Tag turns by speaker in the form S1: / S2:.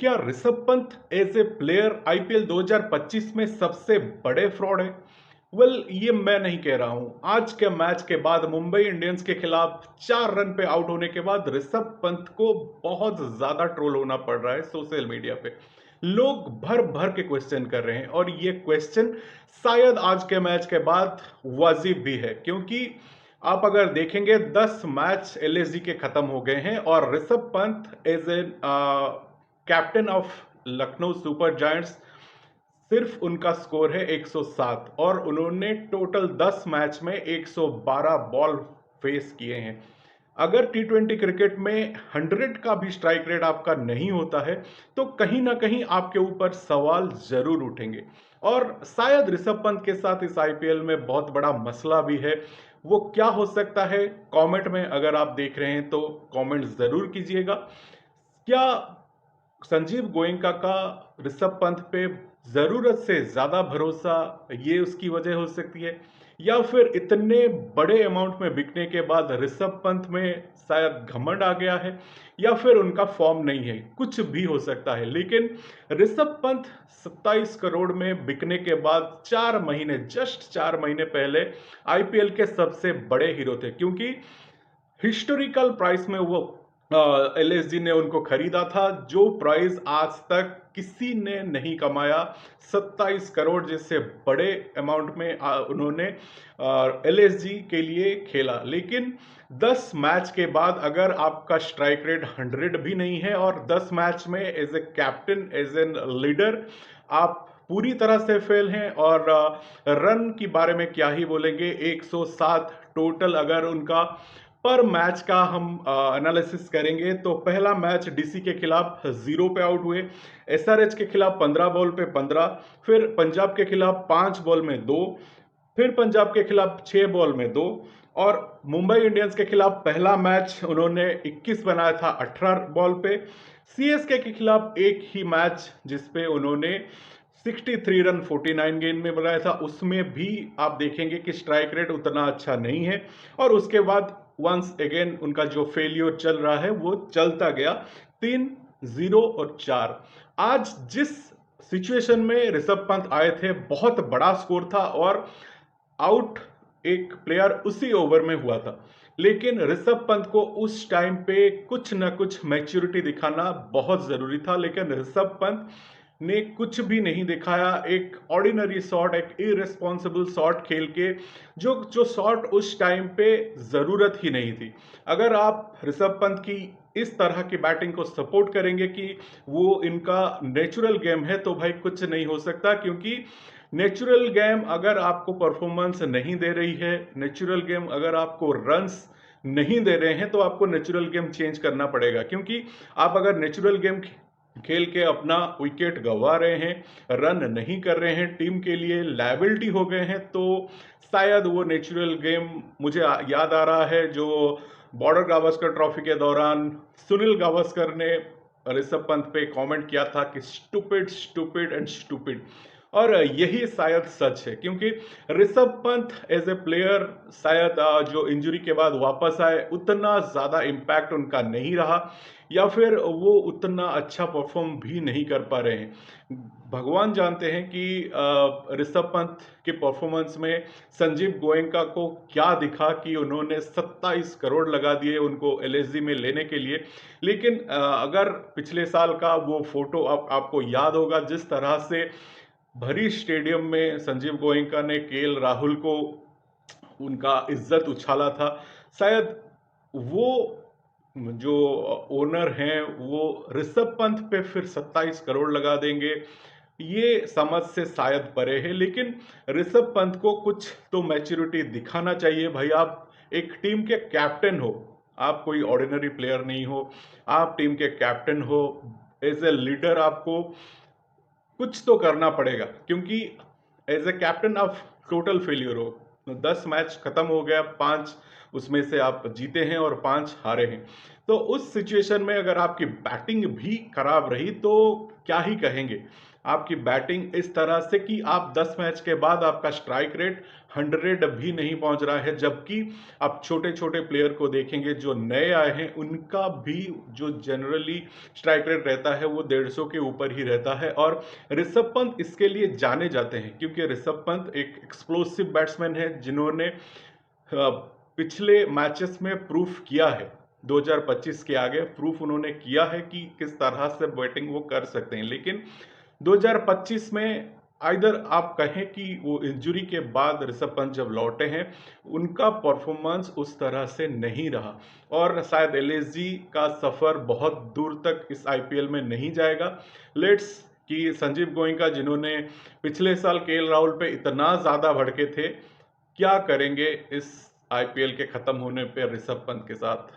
S1: क्या Rishabh Pant as a player IPL 2025 में सबसे बड़े फ्रॉड है? ये मैं नहीं कह रहा हूं। आज के मैच के बाद मुंबई इंडियंस के खिलाफ 4 रन पे आउट होने के बाद ऋषभ पंत को बहुत ज्यादा ट्रोल होना पड़ रहा है सोशल मीडिया पे। लोग भर भर के क्वेश्चन कर रहे हैं और ये क्वेश्चन शायद आज के मैच के बाद वाजिब भी है, क्योंकि आप अगर देखेंगे 10 मैच एलएसजी के खत्म हो गए हैं और Rishabh Pant as a captain of Lucknow super giants सिर्फ उनका स्कोर है 107 और उन्होंने टोटल 10 मैच में 112 बॉल फेस किए हैं। अगर टी20 क्रिकेट में 100 का भी स्ट्राइक रेट आपका नहीं होता है तो कहीं ना कहीं आपके ऊपर सवाल जरूर उठेंगे। और शायद ऋषभ पंत के साथ इस आईपीएल में बहुत बड़ा मसला भी है। वो क्या हो सकता है, कमेंट में अगर आप देख रहे हैं तो कमेंट जरूर कीजिएगा। क्या संजीव गोयनका का ऋषभ पंत पे जरूरत से ज्यादा भरोसा ये उसकी वजह हो सकती है, या फिर इतने बड़े अमाउंट में बिकने के बाद ऋषभ पंत में शायद घमंड आ गया है, या फिर उनका फॉर्म नहीं है? कुछ भी हो सकता है, लेकिन ऋषभ पंत 27 करोड़ में बिकने के बाद 4 महीने, जस्ट 4 महीने पहले आईपीएल के सबसे बड़े हीरो थे, क्योंकि हिस्टोरिकल प्राइस में वो एलएसजी ने उनको खरीदा था, जो प्राइस आज तक किसी ने नहीं कमाया। 27 करोड़ जैसे बड़े अमाउंट में उन्होंने एलएसजी के लिए खेला। लेकिन 10 मैच के बाद अगर आपका स्ट्राइक रेट 100 भी नहीं है और 10 मैच में as a captain, as an leader आप पूरी तरह से फेल हैं, और रन के बारे में क्या ही बोलेंगे। 107 टोटल अगर उनका पर मैच का हम एनालिसिस करेंगे तो पहला मैच डीसी के खिलाफ 0 पे आउट हुए, एसआरएच के खिलाफ 15 बॉल पे 15, फिर पंजाब के खिलाफ 5 बॉल में 2, फिर पंजाब के खिलाफ 6 बॉल में 2, और मुंबई इंडियंस के खिलाफ पहला मैच उन्होंने 21 बनाया था 18 बॉल पे। सीएसके के खिलाफ एक ही मैच जिसपे उन्होंने 63 रन 49 गेंद में बनाया था, उसमें भी आप देखेंगे कि स्ट्राइक रेट उतना अच्छा नहीं है। और उसके बाद वंस अगेन उनका जो फेलियर चल रहा है वो चलता गया, 3, 0 और 4। आज जिस सिचुएशन में ऋषभ पंत आए थे, बहुत बड़ा स्कोर था और आउट एक प्लेयर उसी ओवर में हुआ था, लेकिन ऋषभ पंत को उस टाइम पे कुछ ना कुछ मैच्योरिटी दिखाना बहुत जरूरी था, लेकिन ऋषभ पंत ने कुछ भी नहीं दिखाया। एक ऑर्डिनरी शॉट, एक इररिस्पॉन्सिबल शॉट खेल के, जो जो शॉट उस टाइम पे जरूरत ही नहीं थी। अगर आप ऋषभ पंत की इस तरह की बैटिंग को सपोर्ट करेंगे कि वो इनका नेचुरल गेम है, तो भाई कुछ नहीं हो सकता, क्योंकि नेचुरल गेम अगर आपको परफॉर्मेंस नहीं दे रही है, नेचुरल गेम अगर आपको रन्स नहीं दे रहे हैं, तो आपको नेचुरल गेम चेंज करना पड़ेगा। क्योंकि आप अगर नेचुरल गेम खेल के अपना विकेट गंवा रहे हैं, रन नहीं कर रहे हैं, टीम के लिए लायबिलिटी हो गए हैं, तो शायद वो नेचुरल गेम, मुझे याद आ रहा है जो बॉर्डर गावस्कर ट्रॉफी के दौरान सुनील गावस्कर ने ऋषभ पंत पे कमेंट किया था कि स्टूपिड स्टूपिड एंड स्टूपिड, और यही शायद सच है। क्योंकि Rishabh Pant as a player शायद जो इंजरी के बाद वापस आए, उतना ज़्यादा इम्पैक्ट उनका नहीं रहा, या फिर वो उतना अच्छा परफॉर्म भी नहीं कर पा रहे हैं। भगवान जानते हैं कि ऋषभ पंत के परफॉर्मेंस में संजीव गोयनका को क्या दिखा कि उन्होंने 27 करोड़ लगा दिए उनको एलएसजी में लेने के लिए। लेकिन अगर पिछले साल का वो फोटो आपको याद होगा, जिस तरह से भरी स्टेडियम में संजीव गोयनका ने केएल राहुल को उनका इज्जत उछाला था, शायद वो जो ओनर हैं वो ऋषभ पंत पे फिर 27 करोड़ लगा देंगे, ये समझ से शायद परे है। लेकिन ऋषभ पंत को कुछ तो मैच्योरिटी दिखाना चाहिए भाई। आप एक टीम के कैप्टन हो, आप कोई ऑर्डिनरी प्लेयर नहीं हो, आप टीम के कैप्टन हो, एज ए लीडर आपको कुछ तो करना पड़ेगा। क्योंकि एज ए कैप्टन आप टोटल फेलियर हो, 10 मैच खत्म हो गया, 5 उसमें से आप जीते हैं और 5 हारे हैं। तो उस सिचुएशन में अगर आपकी बैटिंग भी खराब रही तो क्या ही कहेंगे। आपकी बैटिंग इस तरह से कि आप 10 मैच के बाद आपका स्ट्राइक रेट 100 भी नहीं पहुंच रहा है, जबकि आप छोटे छोटे प्लेयर को देखेंगे जो नए आए हैं उनका भी जो जनरली स्ट्राइक रेट रहता है वो 150 के ऊपर ही रहता है। और ऋषभ पंत इसके लिए जाने जाते हैं क्योंकि ऋषभ पंत एक एक्सप्लोसिव बैट्समैन है जिन्होंने पिछले मैचेस में प्रूफ किया है। 2025 के आगे प्रूफ उन्होंने किया है कि किस तरह से बैटिंग वो कर सकते हैं। लेकिन 2025 में आइदर आप कहें कि वो इंजरी के बाद ऋषभ पंत जब लौटे हैं उनका परफॉर्मेंस उस तरह से नहीं रहा और शायद एलएसजी का सफर बहुत दूर तक इस आईपीएल में नहीं जाएगा। लेट्स कि संजीव गोयनका जिन्होंने पिछले साल केएल राहुल पे इतना ज्यादा भड़के थे, क्या करेंगे इस आईपीएल के खत्म होने पे ऋषभ पंत के साथ।